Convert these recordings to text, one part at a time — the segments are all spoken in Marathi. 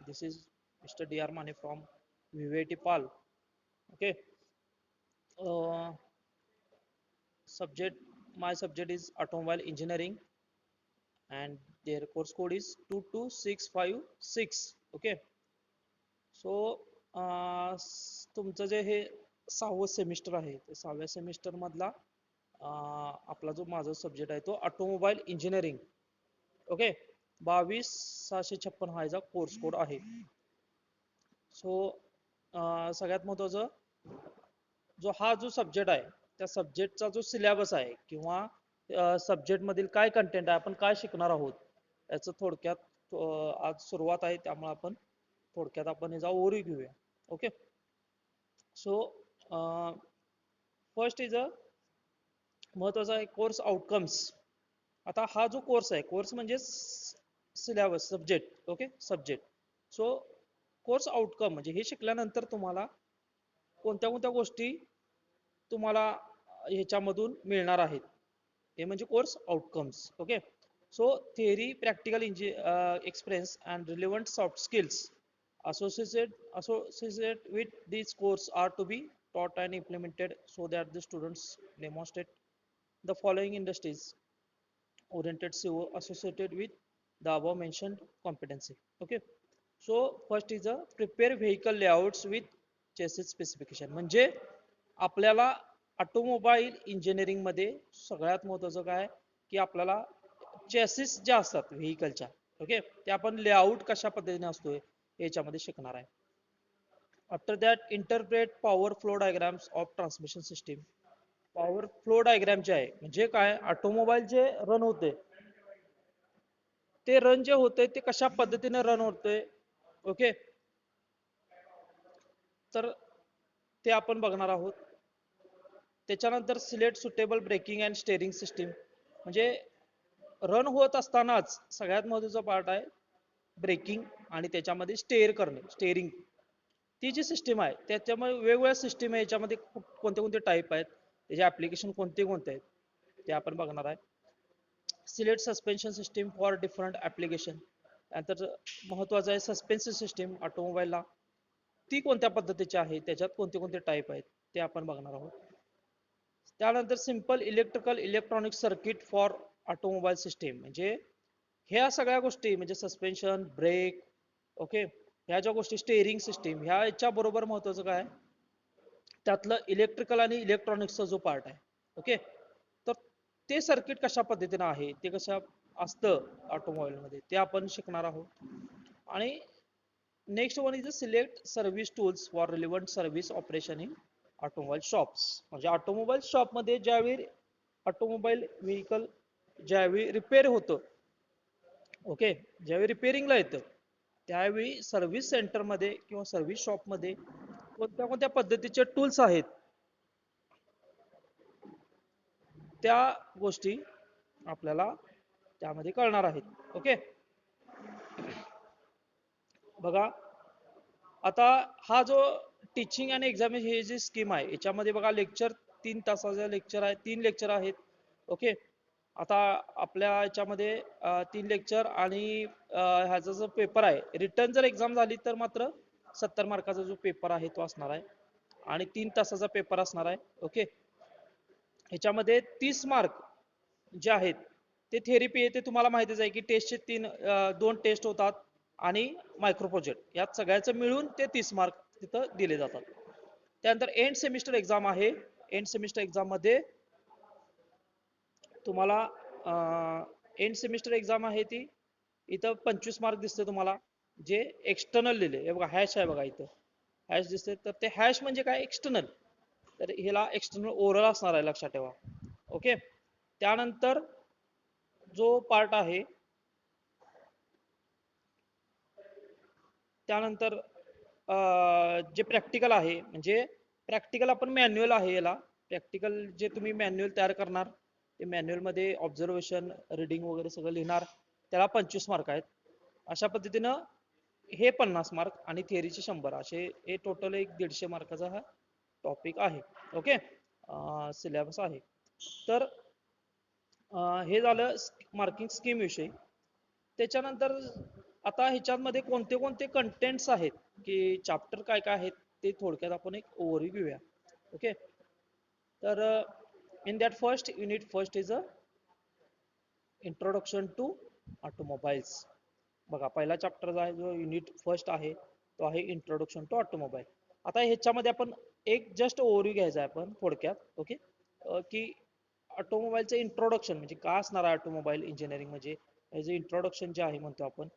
This is Mr. D.R. Mane from VVIT PAL. Okay. Uh, subject My subject is automobile engineering, and their course code is 22656. Okay. So तुमचं जे हे 6वं सेमिस्टर आहे ते 6व्या सेमिस्टर मधला आपला जो माझा सब्जेक्ट आहे तो ऑटोमोबाईल इंजिनिअरिंग. ओके. 22656 हा याचा कोर्स कोड आहे. सो सगळ्यात महत्वाचं जो सब्जेक्ट आहे त्या सब्जेक्टचा जो सिलेबस आहे किंवा सब्जेक्ट मधील काय कंटेंट आहे, आपण काय शिकणार आहोत याचं थोडक्यात आज सुरुवात आहे, त्यामुळे आपण थोडक्यात आपण याचा ओव्हरव्ह्यू घेऊया. ओके. सो फर्स्ट इज महत्वाचा आहे कोर्स आउटकम्स. आता हा जो कोर्स आहे, कोर्स म्हणजे syllabus, subject. Okay, subject. So course outcome म्हणजे हे शिकल्यानंतर तुम्हाला कोणत्या कोणत्या गोष्टी तुम्हाला ह्याच्यामधून मिळणार आहेत, हे म्हणजे course outcomes. Okay. So theory, practical experience and relevant soft skills associated with these course are to be taught and implemented so that the students demonstrate the following industries oriented CO associated with the above mentioned competency. Okay. So first is a prepare vehicle layouts with chassis specification. म्हणजे आपल्याला ऑटोमोबाईल इंजिनिअरिंग मध्ये सगळ्यात महत्वाचं काय की आपल्याला चॅसिस ज्या असतात व्हेकलच्या, ओके, ते आपण लेआउट कशा पद्धतीने असतोय याच्यामध्ये शिकणार आहे. After that interpret power flow diagrams of transmission system. Power flow diagram जे आहे म्हणजे काय, ऑटोमोबाईल जे रन होते ते रन जे होते ते कशा पद्धतीने रन होते. ओके. तर ते आपण बघणार आहोत. त्याच्यानंतर select suitable braking and steering system. म्हणजे रन होत असतानाच सगळ्यात महत्वाचा पार्ट आहे ब्रेकिंग आणि त्याच्यामध्ये स्टेअर करणे, स्टेअरिंग. ती जी सिस्टीम आहे त्याच्यामध्ये वेगवेगळ्या सिस्टीम आहे, याच्यामध्ये कोणते कोणते टाईप आहेत, त्याचे ऍप्लिकेशन कोणते कोणते आहेत ते आपण बघणार आहे. Select suspension system for different application. नंतर महत्वाचं आहे सस्पेन्शन सिस्टीम ऑटोमोबाईलला ती कोणत्या पद्धतीची आहे, त्याच्यात कोणते कोणते टाईप आहेत ते आपण बघणार आहोत. त्यानंतर simple electrical electronic circuit for automobile system. म्हणजे ह्या सगळ्या गोष्टी म्हणजे सस्पेन्शन, ब्रेक, ओके, ह्या ज्या गोष्टी, स्टेअरिंग सिस्टीम, ह्या याच्या बरोबर महत्वाचं काय त्यातलं इलेक्ट्रिकल आणि इलेक्ट्रॉनिक्सचा जो पार्ट आहे. ओके. तर ते सर्किट कशा पद्धतीने आहे, ते कसं असतं ऑटोमोबाईल मध्ये ते आपण शिकणार आहोत. आणि next one is select service tools for relevant service operation in automobile shops. म्हणजे ऑटोमोबाईल शॉप मध्ये ज्यावेळी ऑटोमोबाईल व्हेकल ज्यावेळी रिपेअर होतं, ओके, ज्यावेळी रिपेअरिंगला येतं त्यावेळी सर्व्हिस सेंटरमध्ये किंवा सर्व्हिस शॉपमध्ये कोणत्या कोणत्या पद्धतीचे टूल्स आहेत त्या गोष्टी आपल्याला त्यामध्ये कळणार आहेत. ओके. बघा आता हा जो टीचिंग आणि एक्झामिनेशन हे जी स्कीम आहे याच्यामध्ये बघा लेक्चर 3 तासाचे लेक्चर आहे, 3 लेक्चर आहेत. ओके. आता आपल्या याच्यामध्ये 3 लेक्चर आणि ह्याचा जो पेपर आहे रिटर्न जर एक्झाम झाली तर मात्र 70 मार्काचा जो पेपर आहे तो असणार आहे आणि 3 तासाचा पेपर असणार आहे. ओके. ह्याच्यामध्ये 30 मार्क जे आहेत ते थेरपी आहे, ते तुम्हाला माहितीच आहे की टेस्टचे 2 टेस्ट होतात आणि मायक्रो प्रोजेक्ट यात सगळ्याचं मिळून ते 30 मार्क तिथं दिले जातात. त्यानंतर एंड सेमिस्टर एक्झाम आहे. एंड सेमिस्टर एक्झाम मध्ये तुम्हाला एंड सेमिस्टर एक्झाम आहे ती इथं 25 मार्क दिसते तुम्हाला जे एक्सटर्नल लिहिले. हे बघा हॅश आहे, बघा इथं हॅश दिसते, तर ते हॅश म्हणजे काय एक्सटर्नल, तर ह्याला एक्सटर्नल ओरल असणार आहे, लक्षात ठेवा. ओके. त्यानंतर जो पार्ट आहे त्यानंतर जे प्रॅक्टिकल आहे म्हणजे प्रॅक्टिकल आपण मॅन्युअल आहे, याला प्रॅक्टिकल जे तुम्ही मॅन्युअल तयार करणार ते मॅन्युअल मध्ये ऑब्झर्वेशन, रीडिंग वगैरे सगळं लिहिणार, त्याला 25 मार्क आहेत. अशा पद्धतीनं हे 50 मार्क आणि थिअरीचे 100, असे हे टोटल एक 150 मार्काचा हा टॉपिक आहे. ओके. सिलेबस आहे. तर हे झालं मार्किंग स्कीम विषयी. त्याच्यानंतर आता ह्याच्यामध्ये कोणते कोणते कंटेंट्स आहेत की चॅप्टर काय काय आहेत ते थोडक्यात आपण एक ओव्हरव्ह्यू घेऊया. ओके, तर in that first unit first is a introduction to automobiles. बघा पहिला चॅप्टर जो आहे जो युनिट फर्स्ट आहे तो आहे इंट्रोडक्शन टू ऑटोमोबाईल. आता ह्याच्यामध्ये आपण एक जस्ट ओव्हरव्ह्यू घ्यायचा आहे आपण थोडक्यात. ओके, की ऑटोमोबाईलचं इंट्रोडक्शन म्हणजे काय असणार आहे ऑटोमोबाईल इंजिनिअरिंग म्हणजे याचं इंट्रोडक्शन जे आहे म्हणतो आपण.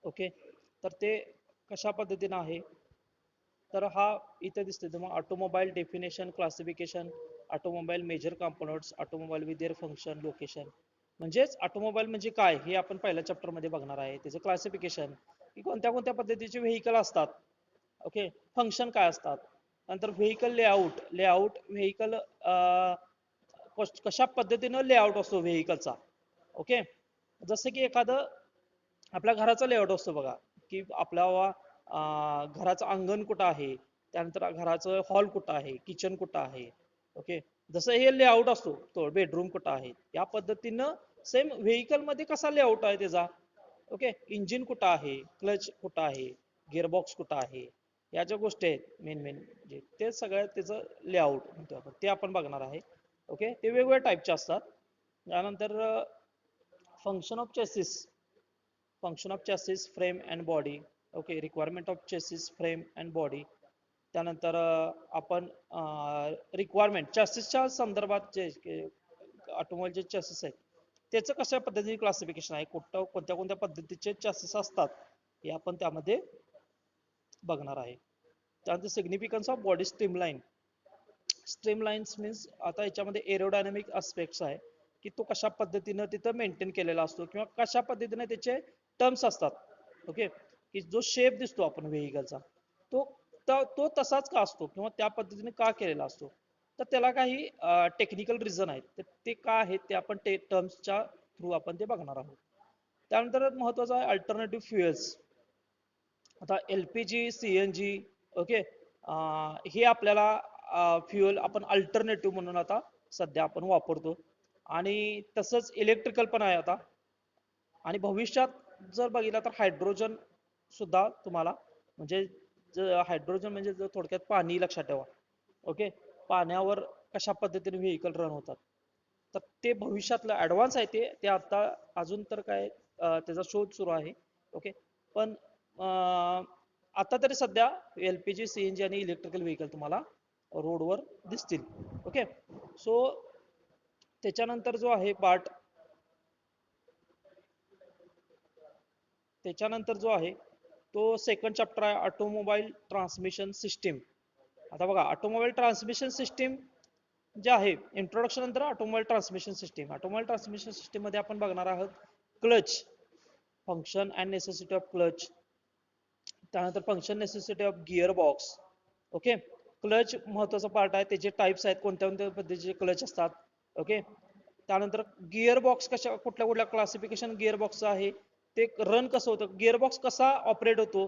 ओके, तर ते कशा पद्धतीनं आहे तर हा इथे दिसते तुम्हाला automobile definition classification, automobile major components, automobile with their function location. म्हणजेच ऑटोमोबाईल म्हणजे काय हे आपण पहिल्या चॅप्टर मध्ये बघणार आहे. त्याचं क्लासिफिकेशन की कोणत्या कोणत्या पद्धतीचे व्हेकल असतात. ओके, फंक्शन काय असतात. नंतर व्हेकल लेआउट, लेआउट व्हेकल कशा पद्धतीनं लेआउट असतो व्हेकलचा. ओके, जसं की एखादं आपल्या घराचा लेआउट असतो बघा की आपल्या घराचं अंगण कुठं आहे, त्यानंतर घराचं हॉल कुठं आहे, किचन कुठं आहे. ओके, जसं हे लेआउट असतो तो बेडरूम कुठं आहे या पद्धतीनं सेम व्हेकल मध्ये कसा लेआउट आहे त्याचा. ओके, इंजिन कुठं आहे, क्लच कुठं आहे, गिअरबॉक्स कुठं आहे, या ज्या गोष्टी आहेत मेन मेन म्हणजे ते सगळं त्याचं लेआउट म्हणतो आपण, ते आपण बघणार आहे. ओके, ते वेगवेगळ्या टाईपचे असतात. त्यानंतर function of chassis, function of chassis frame and body. Okay, requirement of chassis frame and body. त्यानंतर आपण रिक्वायरमेंट चॅसिसच्या संदर्भात जे ऑटोमोबाईलचे चॅसिस आहेत त्याचं कशा पद्धतीने क्लासिफिकेशन आहे, कुठं कोणत्या कोणत्या पद्धतीचे चॅसिस असतात हे आपण त्यामध्ये बघणार आहे. त्यानंतर significance of body streamline. Streamlines means आता याच्यामध्ये एरोडायनामिक अस्पेक्ट्स आहे की तो कशा पद्धतीनं तिथं मेंटेन केलेला असतो किंवा कशा पद्धतीने त्याचे टर्म्स असतात. ओके, की जो शेप दिसतो आपण व्हेकलचा तो तो तसाच का असतो किंवा त्या पद्धतीने का केलेला असतो, तर त्याला काही टेक्निकल रिझन आहेत, तर ते का आहेत ते आपण ते टर्म्सच्या थ्रू आपण ते बघणार आहोत. त्यानंतर महत्वाचं आहे अल्टरनेटिव्ह फ्युएल्स. आता एलपीजी, सीएनजी. ओके, हे आपल्याला फ्युएल आपण अल्टरनेटिव्ह म्हणून आता सध्या आपण वापरतो आणि तसंच इलेक्ट्रिकल पण आहे आता. आणि भविष्यात जर बघितलं तर हायड्रोजन सुद्धा तुम्हाला म्हणजे हायड्रोजन म्हणजे थोडक्यात पाणी लक्षात ठेवा. ओके, पाण्यावर कशा पद्धतीने व्हेकल रन होतात तर ते भविष्यातलं ऍडव्हान्स आहे ते ते आता अजून तर काय त्याचा शोध सुरू आहे. ओके, पण आता तरी सध्या एलपीजी, सीएनजी आणि इलेक्ट्रिकल व्हेकल तुम्हाला रोडवर दिसतील. ओके, सो त्याच्यानंतर जो आहे पार्ट, त्याच्यानंतर जो आहे तो सेकंड चॅप्टर आहे ऑटोमोबाईल ट्रान्समिशन सिस्टीम. आता बघा ऑटोमोबाईल ट्रान्समिशन सिस्टीम जे आहे इंट्रोडक्शन नंतर automobile transmission system. Automobile transmission system मध्ये आपण बघणार आहोत clutch, function and necessity of clutch. त्यानंतर function necessity of gear box. Okay, clutch महत्वाचा पार्ट आहे, त्याचे टाइप्स आहेत कोणत्या कोणत्या पद्धतीचे क्लच असतात. ओके, त्यानंतर गिअर बॉक्स कशा कुठल्या कुठल्या क्लासिफिकेशन गिअर बॉक्सचं आहे, ते रन कसं होतं, गिअर बॉक्स कसा ऑपरेट होतो,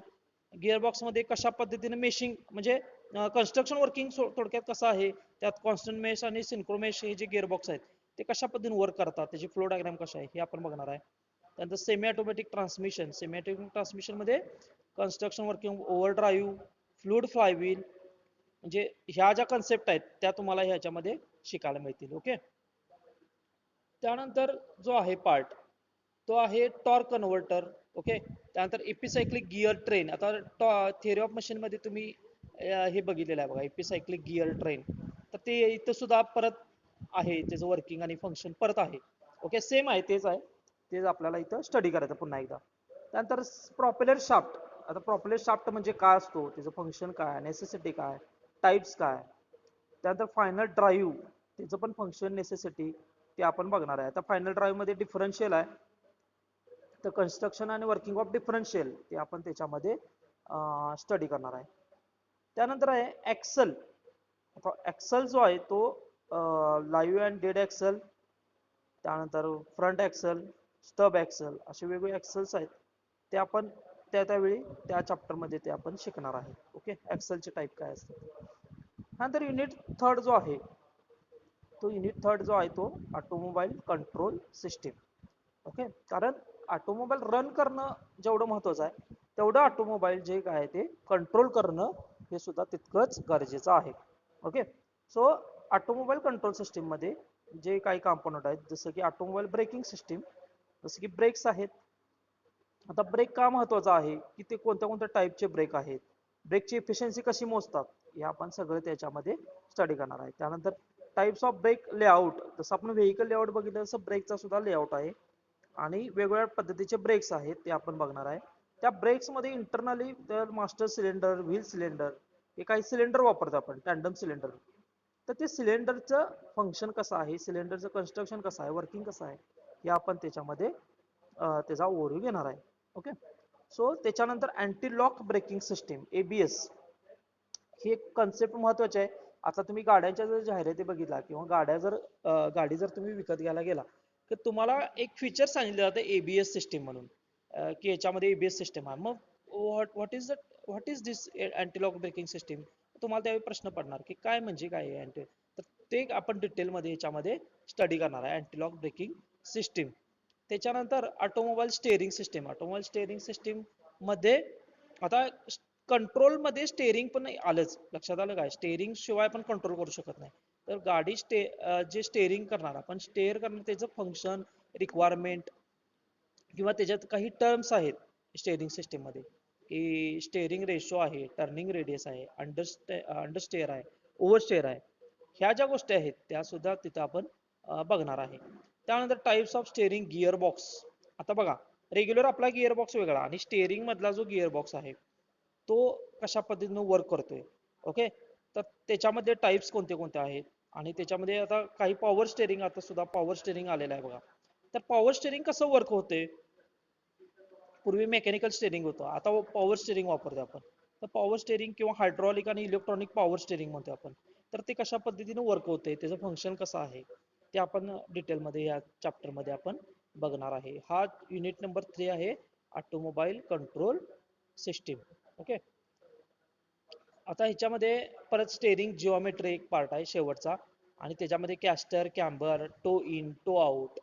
गिअर बॉक्स मध्ये कशा पद्धतीने मेशिंग म्हणजे कन्स्ट्रक्शन वर्किंग थोडक्यात कसं आहे, त्यात कॉन्स्टंट मेश आणि सिंक्रो मेश हे जे गिअर बॉक्स आहेत ते कशा पद्धतीने वर्क करतात, त्याची फ्लो डायग्राम कशा आहे हे आपण बघणार आहे. त्यानंतर semi automatic transmission, semi automatic transmission मध्ये construction working, over drive, fluid flywheel, म्हणजे ह्या ज्या कन्सेप्ट आहेत त्या तुम्हाला ह्याच्यामध्ये शिकायला मिळतील. ओके, त्यानंतर जो आहे पार्ट तो आहे टॉर्क कन्व्हर्टर. ओके, त्यानंतर एपिसायक्लिक गिअर ट्रेन. आता थिअरी ऑफ मशीन मध्ये तुम्ही हे बघितलेलं आहे बघा एपिसायक्लिक गिअर ट्रेन, तर ते इथं सुद्धा परत आहे त्याचं वर्किंग आणि फंक्शन परत आहे. ओके, सेम आहे तेच आहे, तेच आपल्याला इथं स्टडी करायचं पुन्हा एकदा. त्यानंतर प्रॉपेलर शाफ्ट. आता प्रॉपेलर शाफ्ट म्हणजे काय असतो, त्याचं फंक्शन काय, नेसेसिटी काय, टाइप्स काय. त्यानंतर फायनल ड्राईव्ह, त्याचं पण फंक्शन नेसेसिटी ते आपण बघणार आहे. आता फायनल ड्राईव्ह मध्ये डिफरन्शियल आहे, तर कन्स्ट्रक्शन आणि वर्किंग ऑफ डिफरन्शियल ते आपण त्याच्यामध्ये स्टडी करणार आहे. त्यानंतर आहे एक्सल. आता एक्सल जो आहे तो लाईव्ह अँड डेड एक्सल, त्यानंतर फ्रंट एक्सल, स्टब एक्सल, असे वेगवेगळे एक्सल्स आहेत ते आपण त्यावेळी त्या चॅप्टर मध्ये ते आपण शिकणार आहे. ओके, एक्सलचे टाईप काय असतात. नंतर युनिट थर्ड जो आहे तो युनिट थर्ड जो आहे तो ऑटोमोबाईल कंट्रोल सिस्टीम. ओके, कारण ऑटोमोबाईल रन करणं जेवढं महत्वाचं आहे तेवढं ऑटोमोबाईल जे काय आहे ते कंट्रोल करणं हे सुद्धा तितकंच गरजेचं आहे. Okay. So automobile control system मध्ये जे काही कॉम्पोनंट आहेत जसं की ऑटोमोबाईल ब्रेकिंग सिस्टीम, जसं की ब्रेक्स आहेत. आता ब्रेक का महत्वाचा आहे की ते कोणत्या कोणत्या टाईपचे ब्रेक आहेत, ब्रेकची इफिशियन्सी कशी मोजतात हे आपण सगळं त्याच्यामध्ये स्टडी करणार आहे. त्यानंतर टाइप्स ऑफ ब्रेक लेआउट, जसं आपण व्हेकल लेआउट बघितलं तसं ब्रेकचा सुद्धा लेआउट आहे आणि वेगवेगळ्या पद्धतीचे ब्रेक्स आहेत ते आपण बघणार आहे. त्या ब्रेक्स मध्ये इंटरनली तर मास्टर सिलेंडर, व्हील सिलेंडर हे काही सिलेंडर वापरतो आपण टँडम सिलेंडर. तर ते सिलेंडरचं फंक्शन कसं आहे, सिलेंडरचं कन्स्ट्रक्शन कसं आहे, वर्किंग कसं आहे हे आपण त्याच्यामध्ये त्याचा ओव्हरव्ह्यू घेणार आहे. ओके. सो त्याच्यानंतर anti lock braking system ABS ही एक कन्सेप्ट महत्वाची आहे. आता तुम्ही गाड्यांच्या जर जाहिराती बघितला किंवा गाडी जर तुम्ही विकत घ्यायला गेला तर तुम्हाला एक फीचर सांगितलं जातं एबीएस सिस्टीम म्हणून, की याच्यामध्ये एबीएस सिस्टीम आहे. मग what is this anti lock braking system, तुम्हाला त्यावेळी प्रश्न पडणार की काय म्हणजे काय आहे अँटी. तर ते आपण डिटेलमध्ये याच्यामध्ये स्टडी करणार आहे अँटी लॉक ब्रेकिंग सिस्टीम. त्याच्यानंतर automobile steering system, automobile steering system मध्ये आता कंट्रोल मध्ये स्टेअरिंग पण आलंच, लक्षात आलं काय, स्टेअरिंग शिवाय पण कंट्रोल करू शकत नाही. तर गाडी जे स्टेअरिंग करणार आपण स्टेअर करणार त्याचं फंक्शन, रिक्वायरमेंट किंवा त्याच्यात काही टर्म्स आहेत स्टेअरिंग सिस्टीम मध्ये, की स्टेअरिंग रेशो आहे, टर्निंग रेडियस आहे, अंडरस्टेअर आहे, ओव्हरस्टेअर आहे, ह्या ज्या गोष्टी आहेत त्या सुद्धा तिथं आपण बघणार आहे. त्यानंतर types of steering gear box. आता बघा, रेग्युलर आपला गिअर बॉक्स वेगळा आणि स्टेअरिंग मधला जो गिअर बॉक्स आहे तो कशा पद्धतीने वर्क करतोय. ओके. तर त्याच्यामध्ये टाइप्स कोणते कोणते आहेत आणि त्याच्यामध्ये आता काही पॉवर स्टेअरिंग, आता सुद्धा पॉवर स्टेअरिंग आलेलं आहे बघा. तर पॉवर स्टेअरिंग कसं वर्क होते, पूर्वी मेकॅनिकल स्टेअरिंग होतं, आता पॉवर स्टेअरिंग वापरतो आपण. तर पॉवर स्टेअरिंग किंवा हायड्रॉलिक आणि इलेक्ट्रॉनिक पॉवर स्टेअरिंग म्हणतो आपण. तर ते कशा पद्धतीने वर्क होते, त्याचं फंक्शन कसं आहे ते आपण डिटेलमध्ये या चॅप्टरमध्ये आपण बघणार आहे. हा युनिट नंबर 3 आहे, ऑटोमोबाईल कंट्रोल सिस्टीम. ओके. आता ह्याच्यामध्ये परत स्टेअरिंग जिओमेट्री एक पार्ट आहे शेवटचा आणि त्याच्यामध्ये caster, camber, toe in, toe out,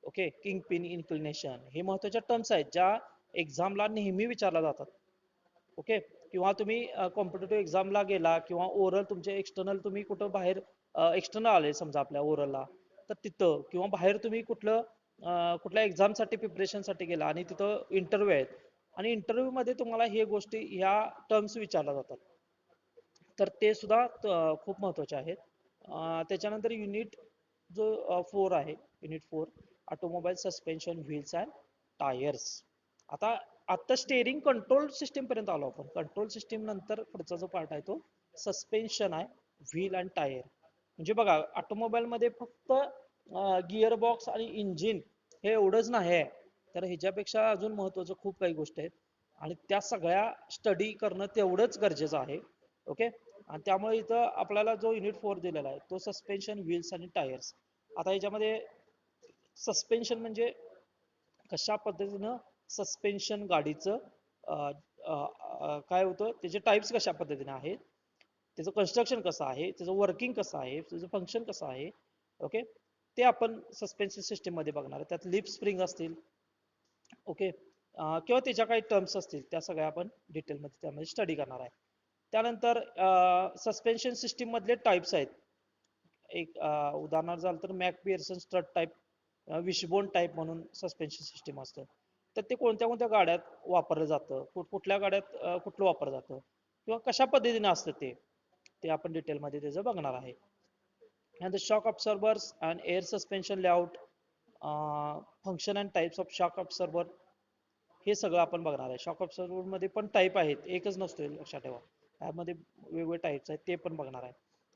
okay, king pin, inclination हे महत्वाच्या टर्म्स आहेत ज्या एक्झामला नेहमी विचारल्या जातात. ओके. किंवा तुम्ही कॉम्पिटेटिव्ह एक्झामला गेला किंवा ओरल तुमचे एक्सटर्नल तुम्ही कुठं बाहेर एक्सटर्नल आले समजा आपल्या ओरलला, तर तिथं किंवा बाहेर तुम्ही कुठल्या एक्झामसाठी प्रिपरेशनसाठी गेला आणि तिथं इंटरव्ह्यू आहेत आणि इंटरव्ह्यू मध्ये तुम्हाला हे गोष्टी ह्या टर्म्स विचारल्या जातात. तर ते सुद्धा खूप महत्वाचे आहेत. त्याच्यानंतर युनिट जो 4 आहे, unit 4 automobile suspension, wheels and tyres. आता आता स्टेअरिंग कंट्रोल सिस्टीम पर्यंत आलो आपण. कंट्रोल सिस्टीम नंतर पुढचा जो पार्ट आहे तो सस्पेन्शन आहे, व्हील अँड टायर. म्हणजे बघा, ऑटोमोबाईल मध्ये फक्त गिअर बॉक्स आणि इंजिन हे एवढंच नाही, तर ह्याच्यापेक्षा अजून महत्वाचं खूप काही गोष्टी आहेत आणि त्या सगळ्या स्टडी करणं तेवढंच गरजेचं आहे. ओके. आणि त्यामुळे इथं आपल्याला जो युनिट 4 दिलेला आहे तो सस्पेन्शन, व्हील्स आणि टायर्स. आता याच्यामध्ये सस्पेन्शन म्हणजे कशा पद्धतीनं सस्पेन्शन गाडीचं काय होतं, त्याचे टाइप्स कशा पद्धतीने आहेत, त्याचं कन्स्ट्रक्शन कसं आहे, त्याचं वर्किंग कसं आहे, त्याचं फंक्शन कसं आहे. ओके. ते आपण सस्पेन्शन सिस्टीम मध्ये बघणार आहे. त्यात लिप स्प्रिंग असतील, ओके, किंवा त्याच्या काही टर्म्स असतील त्या सगळ्या आपण डिटेलमध्ये त्यामध्ये स्टडी करणार आहे. त्यानंतर सस्पेन्शन सिस्टीम मधले टाइप्स आहेत. एक उदाहरणार्थ झालं तर मॅकफिअर्सन स्ट्रट टाइप, विशबोन टाइप म्हणून सस्पेन्शन सिस्टीम असतं. तर ते कोणत्या कोणत्या गाड्यात वापरलं जातं, कुठल्या गाड्यात कुठलं वापरलं जातं किंवा कशा पद्धतीने असतं ते आपण डिटेलमध्ये त्याचं बघणार आहे. and the shock absorbers and air suspension layout, function and types of shock absorber हे सगळं आपण बघणार आहे. शॉक अब्सॉर्बर मध्ये पण टाईप आहेत, एकच नसतो, लक्षात ठेवा. त्यामध्ये वेगवेगळे टाईप्स आहेत ते पण बघणार आहे.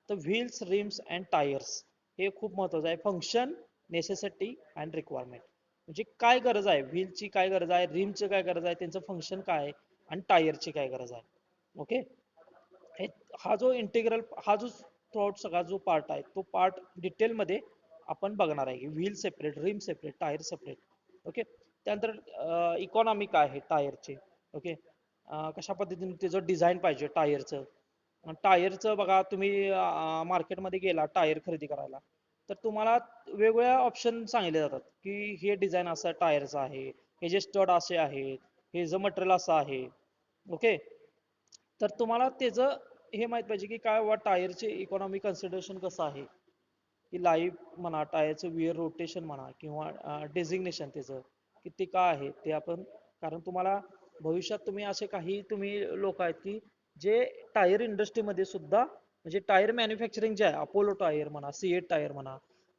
तर व्हील्स, रिम्स अँड टायर्स हे खूप महत्वाचं आहे. फंक्शन, नेसेसिटी अँड रिक्वायरमेंट, म्हणजे काय गरज आहे, व्हीलची काय गरज आहे, रिमची काय गरज आहे, त्यांचं फंक्शन काय आहे आणि टायरची काय गरज आहे. ओके. हा जो इंटिग्रल, हा जो थ्रूआउट सगळा जो पार्ट आहे तो पार्ट डिटेलमध्ये आपण बघणार आहे. व्हील सेपरेट, रिम सेपरेट, टायर सेपरेट. ओके. त्यानंतर इकॉनॉमी काय आहे टायरचे. ओके. कशा पद्धतीने त्याचं डिझाईन पाहिजे टायरचं. टायरचं बघा, तुम्ही मार्केटमध्ये गेला टायर खरेदी करायला तर तुम्हाला वेगवेगळ्या ऑप्शन सांगितले जातात की हे डिझाईन असं टायरचं आहे, हे जे स्टड असे आहेत, हे जे मटेरियल असं आहे. ओके, तर तुम्हाला त्याचं हे माहित पाहिजे की काय टायरचे इकॉनॉमी कन्सिडरेशन कसं आहे, की लाईफ म्हणा, टायरचं विअर रोटेशन म्हणा, किंवा डेझिग्नेशन त्याचं किती का आहे ते आपण. कारण तुम्हाला भविष्यात तुम्ही असे काही तुम्ही लोक आहेत की जे टायर इंडस्ट्रीमध्ये सुद्धा, म्हणजे टायर मॅन्युफॅक्चरिंग जे आहे, अपोलो टायर म्हणा, सीएट टायर म्हणा,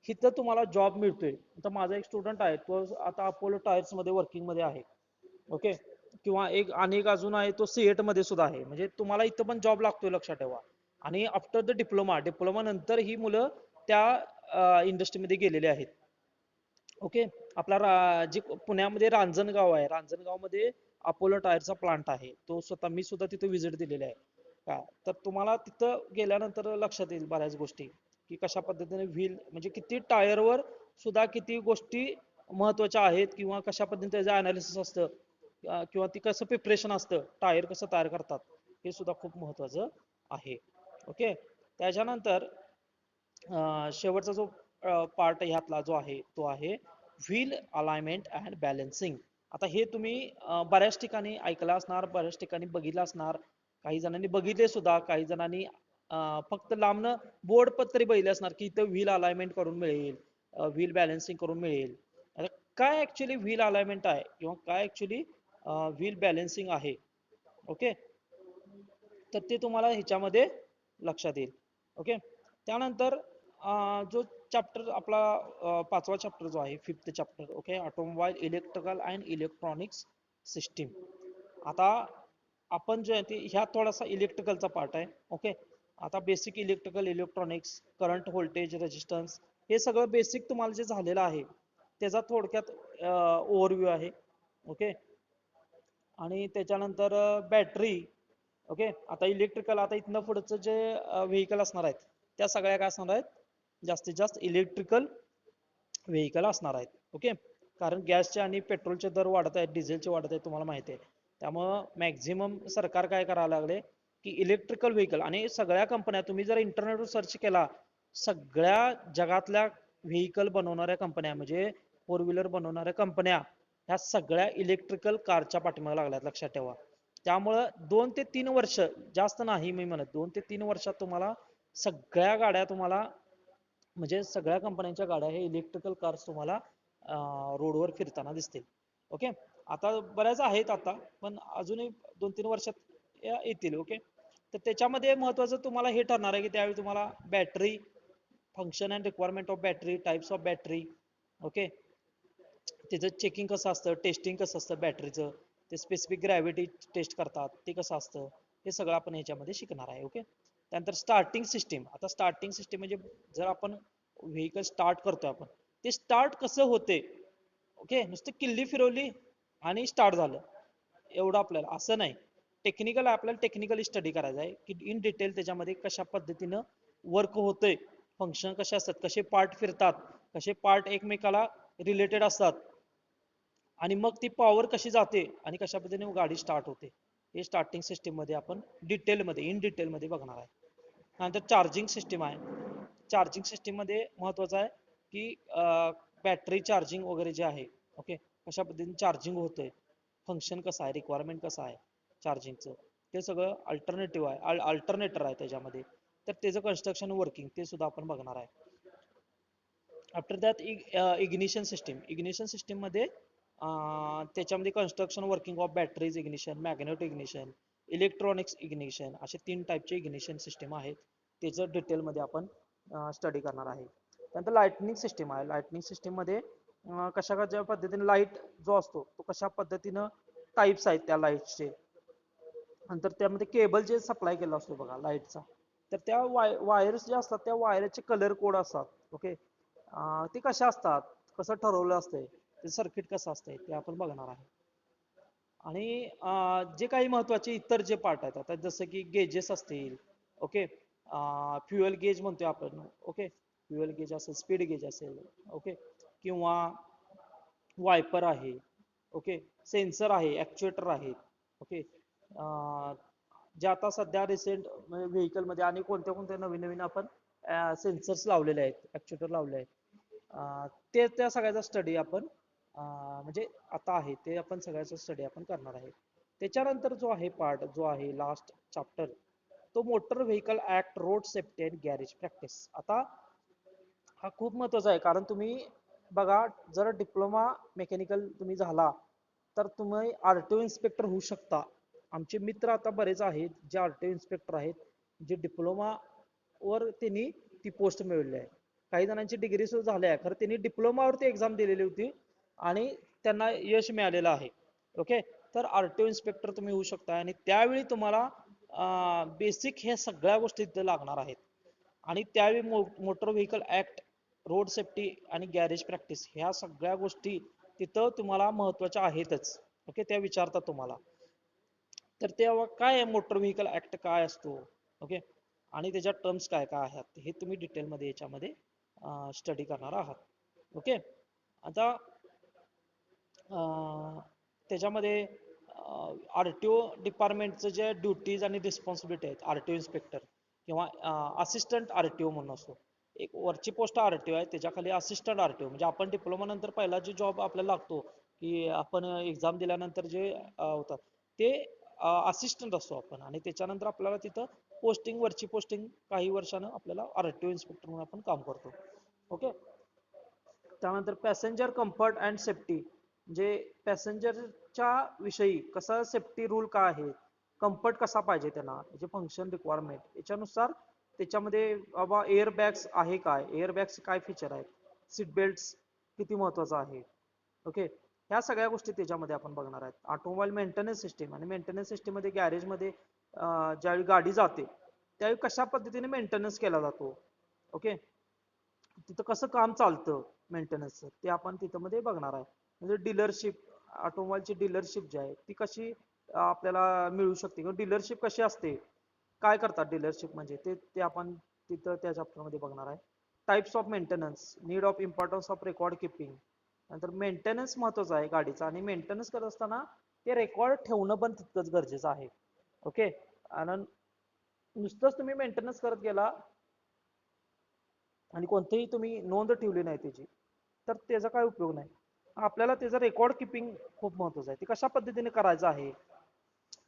इथं तुम्हाला जॉब मिळतोय. आता माझा एक स्टुडंट आहे, तो आता अपोलो टायर्स मध्ये वर्किंग मध्ये आहे. ओके, किंवा एक अनेक अजून आहे, तो सीएट मध्ये सुद्धा आहे. म्हणजे तुम्हाला इथं पण जॉब लागतोय, लक्षात ठेवा. आणि आफ्टर द डिप्लोमा नंतर ही मुलं त्या इंडस्ट्रीमध्ये गेलेले आहेत. ओके, आपला जे पुण्यामध्ये रांजणगाव आहे, रांजणगावमध्ये अपोलो टायरचा प्लांट आहे. तो स्वतः मी सुद्धा तिथे व्हिजिट दिलेली आहे. का तर तुम्हाला तिथं गेल्यानंतर लक्षात येईल बऱ्याच गोष्टी, की कशा पद्धतीने व्हील, म्हणजे किती टायरवर सुद्धा किती गोष्टी महत्वाच्या आहेत, किंवा कशा पद्धतीने त्याचं अनालिसिस असतं, किंवा ती कसं प्रिपरेशन असतं, टायर कसं तयार करतात, हे सुद्धा खूप महत्वाचं आहे. ओके, त्याच्यानंतर शेवटचा जो पार्ट ह्यातला जो आहे तो आहे व्हील अलाइनमेंट अँड बॅलन्सिंग. आता हे तुम्ही बऱ्याच ठिकाणी ऐकलं असणार, बऱ्याच ठिकाणी बघितलं असणार, काही जणांनी बघितले सुद्धा, काही जणांनी फक्त लांबनं बोर्ड पत्रे बघितले असणार की इथं व्हील अलाइनमेंट करून मिळेल, व्हील बॅलन्सिंग करून मिळेल. आता काय ऍक्च्युली व्हील अलाइनमेंट आहे, किंवा काय ऍक्च्युली व्हील बॅलन्सिंग आहे. ओके, तर ते तुम्हाला ह्याच्यामध्ये लक्षात येईल. ओके, त्यानंतर जो चॅप्टर आपला पाचवा चॅप्टर जो आहे, fifth chapter. Okay, automobile electrical and electronics system. आता आपण जे आहे ते ह्या थोडासा इलेक्ट्रिकलचा पार्ट आहे. ओके, आता basic electrical, electronics, current, voltage, resistance, हे सगळं बेसिक तुम्हाला जे झालेलं आहे त्याचा थोडक्यात ओव्हरव्ह्यू आहे. ओके, आणि त्याच्यानंतर बॅटरी. ओके, आता इलेक्ट्रिकल, आता इथनं पुढचं जे व्हेकल असणार आहेत त्या सगळ्या काय असणार आहेत, जास्तीत जास्त इलेक्ट्रिकल व्हेकल असणार आहेत. ओके, कारण गॅसचे आणि पेट्रोलचे दर वाढत आहेत, डिझेलचे वाढत आहेत, तुम्हाला माहिती आहे. त्यामुळं मॅक्झिमम सरकार काय करायला लागले की इलेक्ट्रिकल व्हेकल, आणि सगळ्या कंपन्या तुम्ही जर इंटरनेटवर सर्च केला, सगळ्या जगातल्या व्हेकल बनवणाऱ्या कंपन्या, म्हणजे फोर व्हीलर बनवणाऱ्या कंपन्या, ह्या सगळ्या इलेक्ट्रिकल कारच्या पाठीमागे लागल्यात, लक्षात ठेवा. त्यामुळं 2 ते 3 वर्ष, जास्त नाही मी म्हणत, 2 ते 3 वर्षात तुम्हाला सगळ्या गाड्या तुम्हाला, म्हणजे सगळ्या कंपन्यांच्या गाड्या हे इलेक्ट्रिकल कार्स तुम्हाला रोडवर फिरताना दिसतील. ओके, आता बऱ्याच आहेत आता, पण अजूनही 2-3 वर्षात येतील. ओके, तर त्याच्यामध्ये महत्वाचं तुम्हाला हे ठरणार आहे की त्यावेळी तुम्हाला battery function and requirement of battery, types of battery. Okay, त्याचं चेकिंग कसं असतं, टेस्टिंग कसं असतं बॅटरीचं, ते स्पेसिफिक ग्रॅव्हिटी टेस्ट करतात ते कसं असतं, हे सगळं आपण याच्यामध्ये शिकणार आहे. ओके, त्यानंतर स्टार्टिंग सिस्टीम. आता स्टार्टिंग सिस्टीम म्हणजे जर आपण व्हेकल स्टार्ट करतोय आपण, ते स्टार्ट कसं होते. ओके, नुसतं किल्ली फिरवली आणि स्टार्ट झालं एवढं आपल्याला असं नाही. टेक्निकल आपल्याला टेक्निकली स्टडी करायचं आहे की इन डिटेल त्याच्यामध्ये कशा पद्धतीनं वर्क होतंय, फंक्शन कसे असतात, कसे पार्ट फिरतात, कसे पार्ट एकमेकाला रिलेटेड असतात, आणि मग ती पॉवर कशी जाते आणि कशा पद्धतीने गाडी स्टार्ट होते, हे स्टार्टिंग सिस्टीम मध्ये आपण इन डिटेल मध्ये बघणार आहे. नंतर चार्जिंग सिस्टीम आहे. चार्जिंग सिस्टीम मध्ये महत्वाचं आहे की बॅटरी चार्जिंग वगैरे जे आहे. ओके, कशा पद्धतीने चार्जिंग होतंय, फंक्शन कसं आहे, रिक्वायरमेंट कसं आहे चार्जिंगचं, ते सगळं अल्टरनेटिव्ह आहे, अल्टरनेटर आहे त्याच्यामध्ये. तर त्याचं कन्स्ट्रक्शन वर्किंग ते सुद्धा आपण बघणार आहे. आफ्टर दॅट इग्निशन सिस्टीम मध्ये त्याच्यामध्ये construction working of batteries ignition, magnetic ignition, electronics ignition, असे 3 टाईपचे इग्निशन सिस्टीम आहेत. त्याचं डिटेलमध्ये आपण स्टडी करणार आहे. त्यानंतर लाइटनिंग सिस्टीम आहे. लाइटनिंग सिस्टीम मध्ये कशा कशा पद्धतीने लाईट जो असतो तो कशा पद्धतीनं टाईप्स आहेत त्या लाईटचे. नंतर त्यामध्ये केबल जे सप्लाय केला असतो बघा लाईटचा, तर त्या वायर्स जे असतात त्या वायरचे कलर कोड असतात. ओके, ते कशा असतात, कसं ठरवलं असतंय, ते सर्किट कसं असतंय ते आपण बघणार आहे. आणि जे काही महत्वाचे इतर जे पार्ट आहेत, आता जसं की गेजेस असतील. ओके, फ्युएल गेज म्हणतोय आपण. ओके, फ्युएल गेज असेल, स्पीड गेज असेल. ओके, किंवा वायपर आहे. ओके, सेन्सर आहे, ऍक्च्युएटर आहेत. ओके, जे आता सध्या रिसेंट व्हेकल मध्ये आणि कोणत्या कोणत्या नवीन नवीन आपण सेन्सर्स लावलेले आहेत, ऍक्च्युएटर लावले आहेत, ते त्या सगळ्याचा स्टडी आपण म्हणजे आता आहे ते आपण सगळ्याचा स्टडी आपण करणार आहे. त्याच्यानंतर जो आहे पार्ट जो आहे लास्ट चॅप्टर, तो motor vehicle act road safety and garage practice. आता हा खूप महत्वाचा आहे, कारण तुम्ही बघा, जर डिप्लोमा मेकॅनिकल तुम्ही झाला तर तुम्ही आरटीओ इन्स्पेक्टर होऊ शकता. आमचे मित्र आता बरेच आहेत जे आरटीओ इन्स्पेक्टर आहेत, जे डिप्लोमा वर त्यांनी ती पोस्ट मिळवली आहे. काही जणांची डिग्री सुद्धा झाली आहे, खरं त्यांनी डिप्लोमावरती एक्झाम दिलेली होती आणि त्यांना यश मिळालेलं आहे. ओके, तर आरटीओ इन्स्पेक्टर तुम्ही होऊ शकता आणि त्यावेळी तुम्हाला बेसिक ह्या सगळ्या गोष्टी तिथे लागणार आहेत. आणि त्यावेळी motor vehicle act, road safety आणि गॅरेज प्रॅक्टिस ह्या सगळ्या गोष्टी तिथं तुम्हाला महत्वाच्या आहेतच. ओके, त्या विचारतात तुम्हाला. तर तेव्हा काय आहे मोटर व्हेकल ऍक्ट काय असतो, ओके, आणि त्याच्या टर्म्स काय काय आहेत हे तुम्ही डिटेलमध्ये याच्यामध्ये स्टडी करणार आहात. ओके, आता त्याच्यामध्ये आरटीओ डिपार्टमेंटचं जे ड्युटीज आणि रिस्पॉन्सिबिलिटी आहेत, आरटीओ इन्स्पेक्टर किंवा असिस्टंट आरटीओ म्हणून असतो. एक वरची पोस्ट आरटीओ आहे, त्याच्याखाली असिस्टंट आरटीओ, म्हणजे आपण डिप्लोमा नंतर पहिला जे जॉब आपल्याला लागतो, की आपण एक्झाम दिल्यानंतर जे होतात ते असिस्टंट असतो आपण, आणि त्याच्यानंतर आपल्याला तिथं पोस्टिंग, वरची पोस्टिंग काही वर्षानं आपल्याला आरटीओ इन्स्पेक्टर म्हणून आपण काम करतो. ओके, त्यानंतर पॅसेंजर कम्फर्ट अँड सेफ्टी, म्हणजे पॅसेंजरच्या विषयी कसा सेफ्टी रूल काय आहे, कम्फर्ट कसा पाहिजे त्यांना, त्याचे फंक्शन रिक्वायरमेंट याच्यानुसार त्याच्यामध्ये बाबा एअर बॅग्स आहे काय, एअर बॅग्स काय फीचर आहेत, सीट बेल्ट किती महत्वाचं आहे. ओके, ह्या सगळ्या गोष्टी त्याच्यामध्ये आपण बघणार आहेत. ऑटोमोबाईल मेंटेनन्स सिस्टीम, आणि मेंटेनन्स सिस्टीम मध्ये गॅरेजमध्ये ज्यावेळी गाडी जाते त्यावेळी कशा पद्धतीने मेंटेनन्स केला जातो. ओके, तिथं कसं काम चालतं मेंटेनन्सचं ते आपण तिथं मध्ये बघणार आहे. म्हणजे डीलरशिप, ऑटोमोबाईलची डीलरशिप जी आहे ती कशी आपल्याला मिळू शकते, किंवा डीलरशिप कशी असते, काय करतात डीलरशिप म्हणजे ते ते आपण तिथं त्या चॅप्टरमध्ये बघणार आहे. Types of maintenance, need of importance of record keeping. नंतर मेंटेनन्स महत्वाचा आहे गाडीचा, आणि मेंटेनन्स करत असताना ते रेकॉर्ड ठेवणं पण तितकंच गरजेचं आहे. ओके, आणि नुसतंच तुम्ही मेंटेनन्स करत गेला आणि कोणतेही तुम्ही नोंद ठेवली नाही त्याची, तर त्याचा काय उपयोग नाही. आपल्याला त्याचं रेकॉर्ड किपिंग खूप महत्वाचं आहे, ते कशा पद्धतीने करायचं आहे,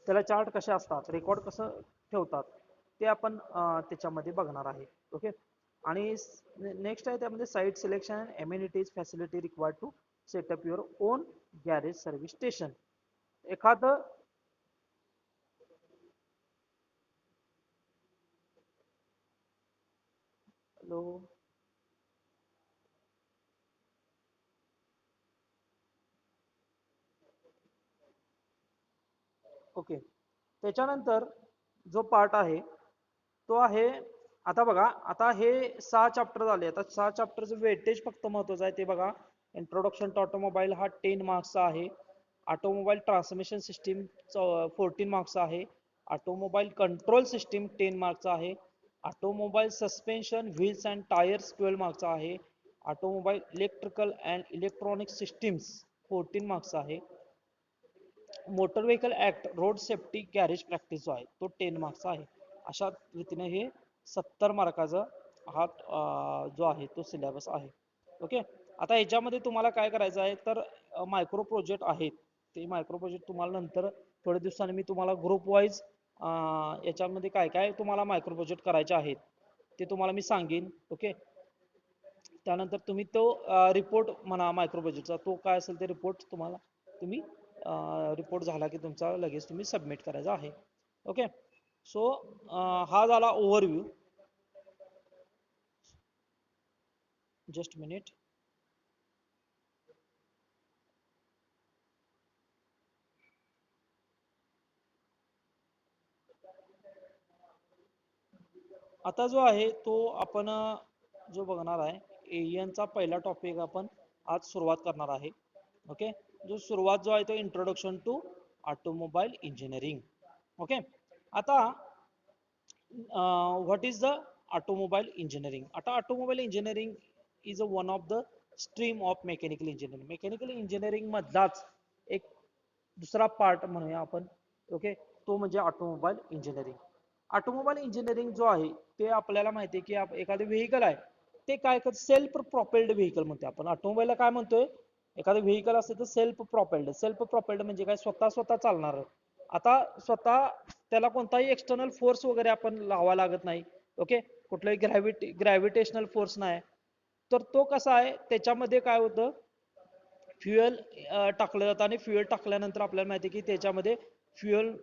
त्याला चार्ट कसे असतात, रेकॉर्ड कसं ठेवतात, ते आपण त्याच्यामध्ये बघणार आहे. ओके, आणि नेक्स्ट आहे त्यामध्ये site selection and amenities facility required to set up your own garage service station. एखादं हॅलो, ओके, त्याच्यानंतर जो पार्ट आहे तो आहे, आता बघा, आता हे 6 चॅप्टर झाले. आता 6 चॅप्टरचं वेटेज फक्त महत्वाचं आहे ते बघा. इंट्रोडक्शन टू ऑटोमोबाईल हा 10 मार्क्सचा आहे. ऑटोमोबाईल ट्रान्समिशन सिस्टीम 14 मार्क्सचा आहे. ऑटोमोबाईल कंट्रोल सिस्टीम 10 मार्क्सचा आहे. Automobile suspension wheels and tyres 12 मार्क्सचा आहे. Automobile electrical and electronic systems 14 मार्क्सचा आहे. Motor vehicle act road safety garage practice जो आहे तो 10 मार्क्सचा आहे. अशा रीतीने हे 70 मार्काचा हा जो आहे तो सिलेबस आहे. ओके, आता ह्याच्यामध्ये तुम्हाला काय करायचं आहे, तर मायक्रो प्रोजेक्ट आहेत, ते मायक्रो प्रोजेक्ट तुम्हाला नंतर थोड्या दिवसांनी मी तुम्हाला ग्रुप वाईज याच्यामध्ये काय काय तुम्हाला मायक्रो प्रोजेक्ट करायचे आहेत ते तुम्हाला मी सांगेन. ओके, त्यानंतर तुम्ही तो रिपोर्ट म्हणा मायक्रो प्रोजेक्टचा, तो काय असेल ते रिपोर्ट तुम्हाला तुम्ही रिपोर्ट झाला की तुमचा लगेच तुम्ही सबमिट करायचा आहे. ओके, सो हा झाला ओव्हरव्ह्यू. Just minute. आता जो आहे तो आपण जो बघणार आहे, एएनचा पहिला टॉपिक आपण आज सुरुवात करणार आहे. ओके, जो सुरुवात जो आहे तो introduction to automobile engineering. Okay, आता what is the automobile engineering. आता automobile engineering is a one of the stream of mechanical engineering. Mechanical engineering मधलाच एक दुसरा पार्ट म्हणूया आपण. ओके, तो म्हणजे ऑटोमोबाईल इंजिनिअरिंग. ऑटोमोबाईल इंजिनिअरिंग जो आहे ते आपल्याला माहिती आहे की एखादे व्हेकल आहे ते काय सेल्फ प्रोपेल्ड व्हेकल म्हणतो आपण. ऑटोमोबाईलला काय म्हणतोय, एखादं व्हेकल असेल तर सेल्फ प्रोपेल्ड म्हणजे काय, स्वतः चालणार. आता स्वतः त्याला कोणताही एक्सटर्नल फोर्स वगैरे आपण लावा लागत नाही. ओके, कुठलाही ग्रॅव्हिटेशनल फोर्स नाही. तर तो कसा आहे, त्याच्यामध्ये काय होतं, फ्युएल टाकलं जातं आणि फ्युएल टाकल्यानंतर आपल्याला माहिती आहे की त्याच्यामध्ये फ्युएल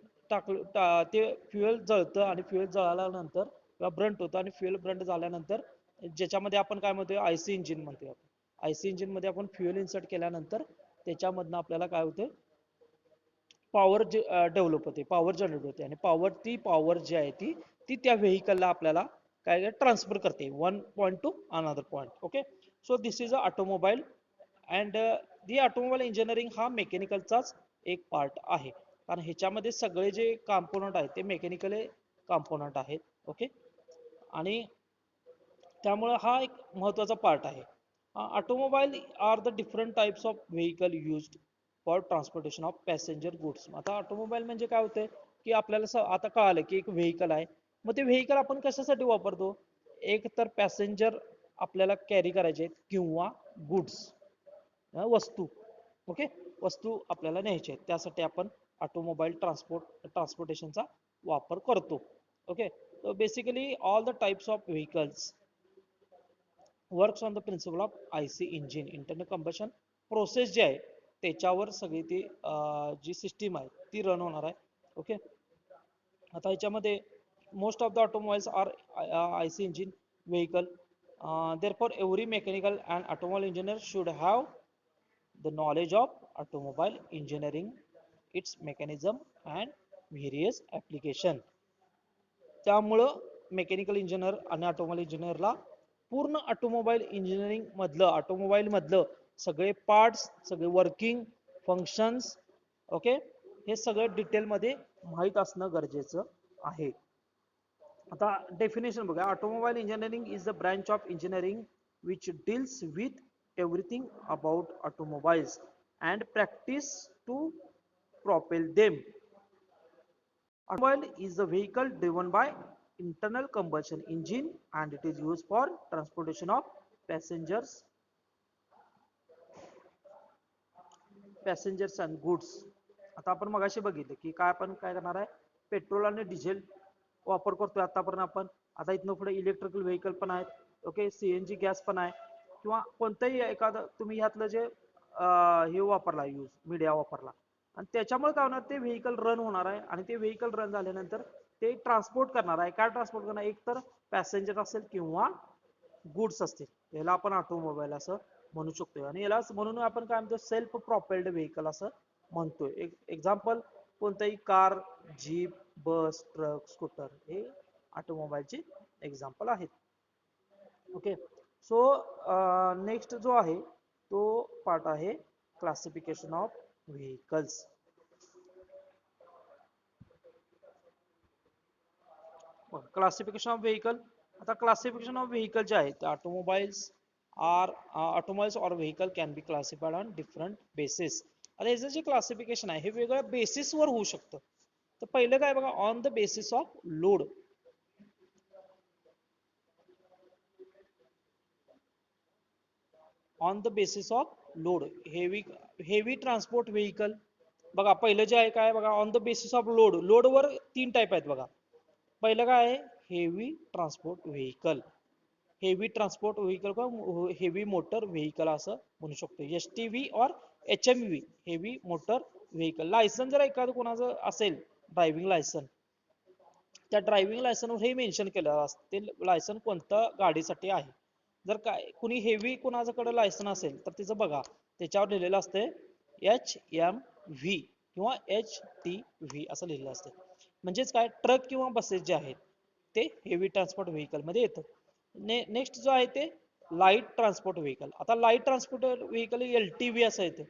ते फ्युएल जळतं आणि फ्युएल जळाल्यानंतर किंवा ब्रंट होतं आणि फ्युएल ब्रंट झाल्यानंतर ज्याच्यामध्ये आपण काय म्हणतो, आयसी इंजिन म्हणतो. आयसी इंजिन मध्ये आपण फ्युएल इन्सर्ट केल्यानंतर त्याच्यामधनं आपल्याला काय होतं, पॉवर डेव्हलप होते, पॉवर जनरेट होते आणि पॉवर जी आहे ती ती त्या व्हेकलला आपल्याला काय ट्रान्सफर करते one point two another point. Okay, so this is a automobile and the automobile engineering हा मेकॅनिकलचाच एक पार्ट आहे, कारण ह्याच्यामध्ये सगळे जे कॉम्पोनंट आहेत ते मेकॅनिकल कॉम्पोनंट आहेत. ओके, आणि त्यामुळे हा एक महत्वाचा पार्ट आहे. Automobile are the different types of vehicle used for transportation of passenger goods. आता ऑटोमोबाईल म्हणजे काय होतंय की आपल्याला आता कळालं की एक व्हेकल आहे. मग ते व्हेकल आपण कशासाठी वापरतो, एक तर पॅसेंजर आपल्याला कॅरी करायचे आहेत किंवा गुड्स, वस्तू. ओके, वस्तू आपल्याला न्यायचे आहेत, त्यासाठी आपण ऑटोमोबाईल ट्रान्सपोर्टेशनचा वापर करतो. Okay, basically all the types of vehicles works on the principle of IC engine, internal combustion process जे आहे त्याच्यावर सगळी ती जी सिस्टीम आहे ती रन होणार आहे. ओके, आता ह्याच्यामध्ये most of the automobiles are IC engine vehicle. therefore every mechanical and automobile engineer should have the knowledge of automobile engineering, its mechanism and various application. त्यामुळं मेकॅनिकल इंजिनियर आणि ऑटोमोबाईल इंजिनियरला पूर्ण ऑटोमोबाईल मधलं सगळे पार्ट्स, सगळे वर्किंग फंक्शन्स, ओके, हे सगळं डिटेलमध्ये माहीत असणं गरजेचं आहे. आता डेफिनेशन बघा, automobile engineering is the branch of engineering which deals with everything about automobiles and practice to propel them. Automobile is the vehicle driven by internal combustion engine and it is used for transportation of passengers and goods. आता आपण मगाशी बघितलं की काय आपण काय करणार आहे, पेट्रोल आणि डिझेल वापर करतोय आतापर्यंत आपण. आता इथनं पुढे इलेक्ट्रिकल व्हेकल पण आहेत. ओके, सीएनजी गॅस पण आहे, किंवा कोणतंही एखादं तुम्ही ह्यातलं जे हे वापरला, मीडिया वापरला, आणि त्याच्यामुळे काय होणार, ते व्हेकल रन होणार आहे आणि ते व्हेकल रन झाल्यानंतर ते ट्रान्सपोर्ट करणार आहे. काय ट्रान्सपोर्ट करणार, एक तर पॅसेंजर असेल किंवा गुड्स असतील. याला आपण ऑटोमोबाईल असं म्हणू शकतो आणि याला म्हणून आपण काय म्हणतो, सेल्फ प्रोपेल्ड व्हेकल असं म्हणतोय. एक्झाम्पल कोणताही कार, जीप, बस, ट्रक, स्कूटर हे ऑटोमोबाईलचे एक्झाम्पल आहेत. ओके, सो नेक्स्ट जो आहे तो पार्ट आहे classification of vehicles. Classification of vehicle. आता क्लासिफिकेशन ऑफ व्हेकल जे आहे ते ऑटोमोबाईल्स और vehicle can be classified on different basis. आता याचं जे क्लासिफिकेशन आहे हे वेगवेगळ्या बेसिसवर होऊ शकतं. तर पहिलं काय बघा, on the basis of load. On the basis of load, heavy transport vehicle. बघा पहिलं जे आहे काय बघा, on the basis of load. लोडवर 3 टाईप आहेत बघा. पहिलं काय आहे, heavy transport vehicle. Heavy transport vehicle किंवा हेवी मोटर व्हेकल असं म्हणू शकतो. एसटीव्ही और HMV, heavy motor vehicle. Licence जर एखादं कोणाचं असेल, ड्रायव्हिंग लायसन, त्या ड्रायव्हिंग लायसनवर हे मेन्शन केलं असतं ते लायसन कोणत्या गाडीसाठी आहे. जर काय कुणी हेवी कुणाच्याकडे लायसन असेल तर तिचं बघा, त्याच्यावर लिहिलेलं असते HMV किंवा HTV असं लिहिलेलं असते. म्हणजेच काय, ट्रक किंवा बसेस जे आहेत ते हेवी ट्रान्सपोर्ट व्हेकल मध्ये येतं. नेक्स्ट जो आहे ते लाईट ट्रान्सपोर्ट व्हेकल. आता लाईट ट्रान्सपोर्ट व्हेकल LTV असं येतं,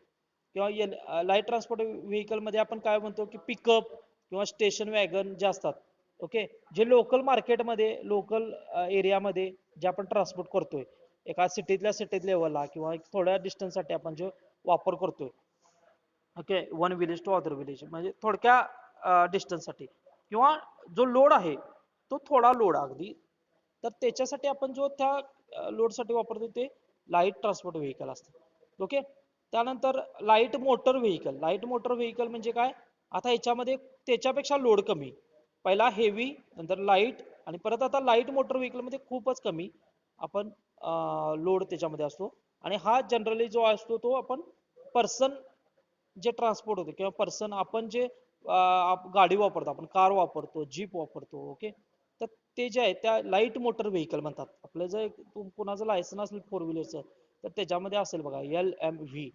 किंवा लाईट ट्रान्सपोर्ट व्हेकल मध्ये आपण काय म्हणतो की पिकअप किंवा स्टेशन वॅगन जे असतात. ओके, जे लोकल मार्केटमध्ये, लोकल एरियामध्ये जे आपण ट्रान्सपोर्ट करतोय, एका सिटीत लेवलला किंवा थोड्या डिस्टन्ससाठी आपण जे वापर करतोय. Okay, one village to other village, म्हणजे थोडक्या डिस्टन्ससाठी, किंवा जो लोड आहे तो थोडा लोड अगदी, तर त्याच्यासाठी आपण जो त्या लोडसाठी वापरतो ते लाईट ट्रान्सपोर्ट व्हेकल असतं. ओके, त्यानंतर light motor vehicle. Light motor vehicle म्हणजे काय? आता ह्याच्यामध्ये त्याच्यापेक्षा लोड कमी. पहिला हेवी, नंतर लाईट, आणि परत आता लाईट मोटर व्हेकल मध्ये खूपच कमी आपण लोड त्याच्यामध्ये असतो. आणि हा जनरली जो असतो तो आपण पर्सन जे ट्रान्सपोर्ट होते किंवा पर्सन आपण जे गाडी वापरतो, आपण कार वापरतो, जीप वापरतो, ओके. तर ते जे आहे त्या लाईट मोटर व्हेकल म्हणतात. आपलं जर कुणाचं लायसन असेल फोर व्हीलरचं तर त्याच्यामध्ये असेल बघा LMV,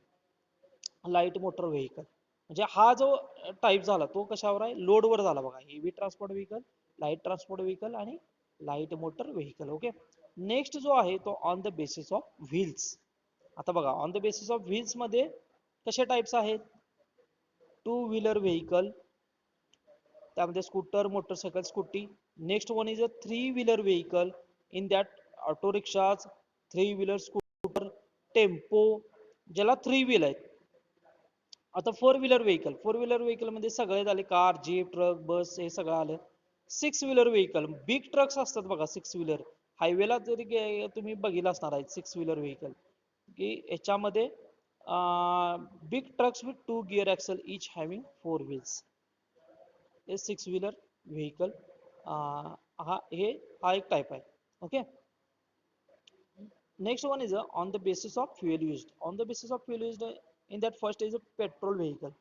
लाईट मोटर व्हेकल. म्हणजे हा जो टाईप झाला तो कशावर आहे? लोडवर झाला बघा. Heavy transport vehicle, light transport vehicle आणि light motor vehicle, okay. Next जो आहे तो on the basis of wheels. आता बघा on the basis of wheels मध्ये कसे टाइप्स आहेत? टू व्हीलर व्हेकल, त्यामध्ये scooter, motorcycle, scooty. Next one is a three wheeler vehicle. In that auto rickshaws, three wheeler scooter, tempo, ज्याला थ्री व्हील आहेत. आता four wheeler vehicle. Four wheeler vehicle मध्ये सगळे झाले, कार, जीप, ट्रक, बस, हे सगळं आलं. Six wheeler vehicle, big trucks असतात बघा सिक्स व्हीलर. हायवेला जरी तुम्ही बघितलं असणार आहे सिक्स व्हीलर व्हेकल, की याच्यामध्ये big trucks with two gear axle each having four wheels, हे सिक्स व्हीलर व्हेकल. हा एक टाईप आहे, okay. Next one is on the basis of fuel used. On the basis of fuel used, in that first is a petrol vehicle.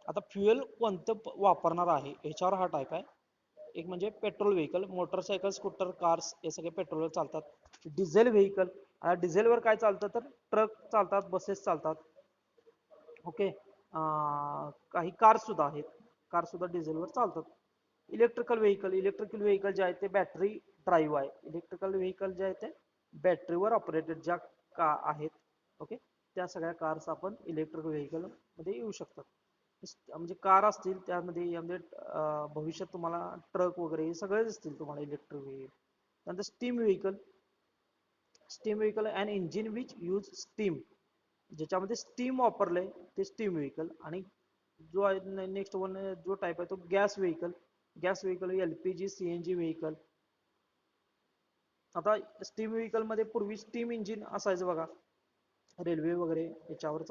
आता फ्युएल कोणतं वापरणार आहे ह्याच्यावर हा टाईप आहे. एक म्हणजे petrol vehicle, motorcycle, scooter, cars हे सगळे पेट्रोलवर चालतात. डिझेल व्हेकल, डिझेलवर काय चालतं तर ट्रक चालतात, बसेस चालतात, ओके. काही कार सुद्धा आहेत, कार सुद्धा डिझेलवर चालतात. इलेक्ट्रिकल व्हेकल, इलेक्ट्रिकल व्हेकल जे आहे ते बॅटरी ड्राईव्ह आहे. इलेक्ट्रिकल व्हेकल जे आहे ते बॅटरीवर ऑपरेटेड ज्या का आहेत, ओके, त्या सगळ्या कार्स आपण इलेक्ट्रिक व्हेकल मध्ये येऊ शकतात. म्हणजे कार असतील त्यामध्ये, यामध्ये भविष्यात तुम्हाला ट्रक वगैरे हे सगळे दिसतील तुम्हाला इलेक्ट्रिक व्हेकल. त्यानंतर steam vehicle. Steam vehicle and engine which use steam, ज्याच्यामध्ये स्टीम वापरलंय ते स्टीम व्हेकल. आणि जो आहे नेक्स्ट वन जो टाईप आहे तो gas vehicle. Gas vehicle, LPG, CNG vehicle. आता स्टीम व्हेकल मध्ये पूर्वी स्टीम इंजिन असायचं बघा, रेल्वे वगैरे याच्यावर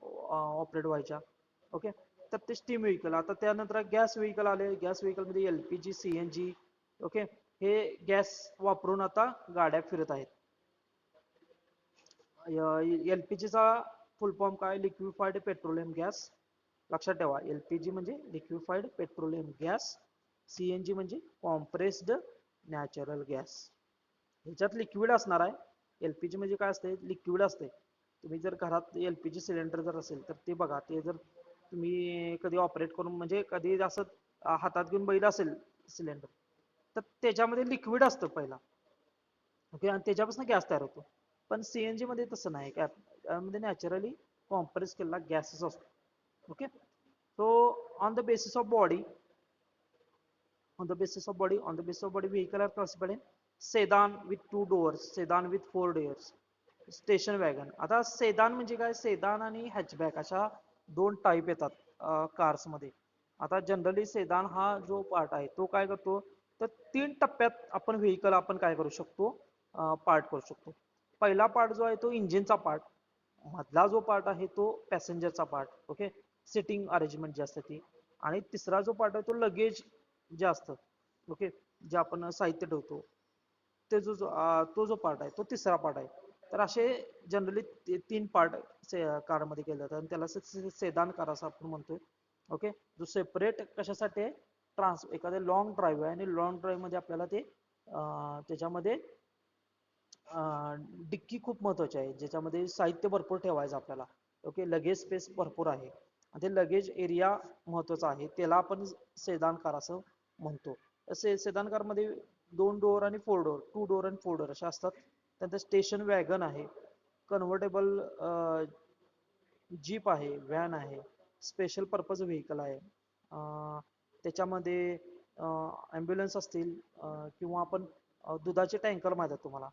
ऑपरेट व्हायच्या, ओके. तर ते स्टीम व्हेकल. आता त्यानंतर गॅस व्हेकल आले. गॅस व्हेकल मध्ये LPG, CNG, ओके, हे गॅस वापरून आता गाड्या फिरत आहेत. LPG चा फुल फॉर्म काय? Liquefied petroleum gas. लक्षात ठेवा, LPG म्हणजे लिक्विफाईड पेट्रोलियम गॅस, CNG म्हणजे कॉम्प्रेस्ड नॅचरल गॅस. ह्याच्यात लिक्विड असणार आहे. LPG म्हणजे काय असते? लिक्विड असते. तुम्ही जर घरात LPG सिलेंडर जर असेल तर ते बघा, ते जर तुम्ही कधी ऑपरेट करून म्हणजे कधी असं हातात घेऊन बघितलं असेल सिलेंडर, तर त्याच्यामध्ये लिक्विड असतं पहिला, ओके, आणि त्याच्यापासून गॅस तयार होतो. पण CNG मध्ये तसं नाही, त्यामध्ये नॅचरली कॉम्प्रेस केलेला गॅसच असतो, okay. So on the basis of body, on the basis of body, on the basis of body vehicle are classified in sedan with two doors, sedan with four doors, station wagon. आता सेदान म्हणजे काय? सेदान आणि हॅचबॅक अशा दोन टाईप येतात कार्स मध्ये. आता जनरली सेदान हा जो पार्ट आहे तो काय करतो तर तीन टप्प्यात आपण व्हेकल आपण काय करू शकतो? पार्ट करू शकतो. पहिला पार्ट जो आहे तो इंजिनचा पार्ट, मधला जो पार्ट आहे तो पॅसेंजरचा पार्ट, ओके, सिटिंग अरेंजमेंट जी असते ती. आणि तिसरा जो पार्ट आहे तो लगेज जे असतं, ओके, जे आपण साहित्य ठेवतो ते तो जो पार्ट आहे तो तिसरा पार्ट आहे. तर असे जनरली तीन पार्ट कारमध्ये केले जातात आणि त्याला सेदान कार असं आपण म्हणतोय, ओके. जो सेपरेट कशासाठी आहे? एखाद्या लॉंग ड्राईव्ह आहे आणि लॉंग ड्राईव्ह मध्ये आपल्याला ते त्याच्यामध्ये डिक्की खूप महत्वाची आहे, ज्याच्यामध्ये साहित्य भरपूर ठेवायचं आपल्याला, ओके. लगेज स्पेस भरपूर आहे आणि ते लगेज एरिया महत्वाचा आहे, त्याला आपण सेदान कार असं म्हणतो. सेदान कार मध्ये दोन डोअर आणि फोर डोअर, टू डोअर आणि फोर डोअर अशा असतात. त्यानंतर स्टेशन वॅगन आहे, कन्व्हर्टेबल जीप आहे, व्हॅन आहे, स्पेशल पर्पज व्हेकल आहे. त्याच्यामध्ये ॲम्ब्युलन्स असतील किंवा आपण दुधाचे टँकर माहिती आहेत तुम्हाला,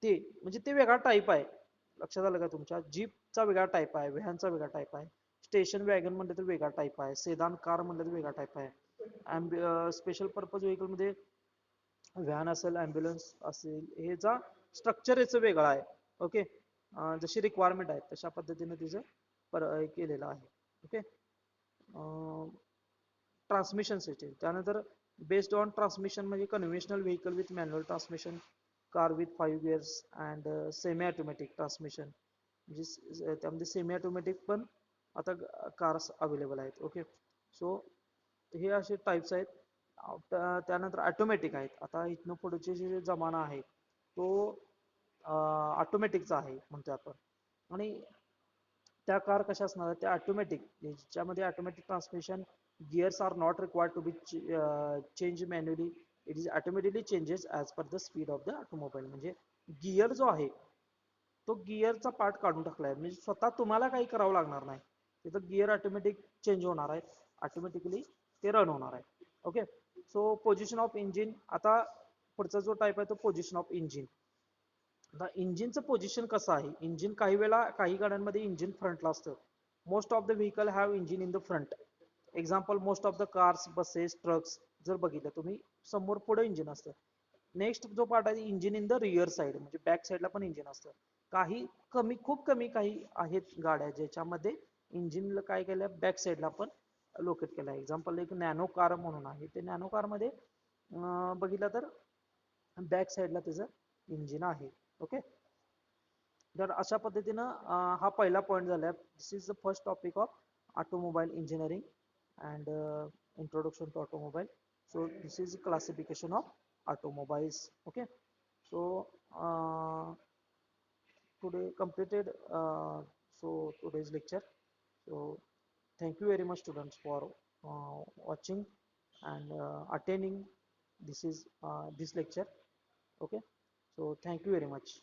ते म्हणजे ते वेगळा टाईप आहे. लक्षात आलं का तुमच्या? जीपचा वेगळा टाईप आहे, व्हॅनचा वेगळा टाईप आहे, स्टेशन वॅगन म्हणलं तर वेगळा टाईप आहे, सेदान कार म्हणलं तर वेगळा टाईप आहे. स्पेशल पर्पज व्हेकल मध्ये व्हॅन असेल, ॲम्ब्युलन्स असेल, ह्याचा स्ट्रक्चर याचं वेगळं आहे, ओके. जशी रिक्वायरमेंट आहे तशा पद्धतीने तिचं केलेलं आहे. ओके. ट्रान्समिशन सिस्टीम त्यानंतर बेस्ड ऑन ट्रान्समिशन म्हणजे conventional vehicle with manual transmission, car with 5 gears and semi automatic transmission, म्हणजे त्यामध्ये सेमी ऑटोमॅटिक पण आता कार्स अवेलेबल आहेत. ओके. सो हे असे टाईप्स आहेत. त्यानंतर ऑटोमॅटिक आहेत. आता इथनं पुढचे जे जमाना आहे तो ऑटोमॅटिकचा आहे म्हणतो आपण. आणि त्या कार कशा असणार आहेत, त्या ऑटोमॅटिक, ज्याच्यामध्ये automatic transmission, gears are not required to be change manually, it is automatically changes as per the speed of the automobile. म्हणजे गिअर जो आहे तो गिअरचा पार्ट काढून टाकला आहे, म्हणजे स्वतः तुम्हाला काही करावं लागणार नाही. तिथं गिअर ऑटोमॅटिक चेंज होणार आहे, ऑटोमॅटिकली ते रन होणार आहे. Okay. So position of engine, आता पुढचा जो टाईप आहे तो पोझिशन ऑफ इंजिन. आता इंजिनचं पोझिशन कसं आहे, इंजिन काही वेळा काही गाड्यांमध्ये इंजिन फ्रंटला असतं. Most of the vehicle have engine in the front. Example most of the cars, buses, trucks जर बघितलं तुम्ही, समोर पुढे इंजिन असतं. नेक्स्ट जो पार्ट आहे engine in the rear side, म्हणजे बॅक साईडला पण इंजिन असतं. काही कमी, खूप कमी काही आहेत गाड्या ज्याच्यामध्ये इंजिनला काय केलं बॅक साईडला पण लोकेट केलं आहे. एक्झाम्पल एक नॅनो कार म्हणून आहे, ते नॅनो कारमध्ये बघितलं तर बॅक साईडला त्याचं इंजिन आहे. ओके. तर अशा पद्धतीनं हा पहिला पॉईंट झाला. This is the first topic of automobile engineering and introduction to automobile. So this is classification of automobiles. Okay. So today completed today's lecture. So thank you very much students for watching and attending this lecture. Okay. So thank you very much.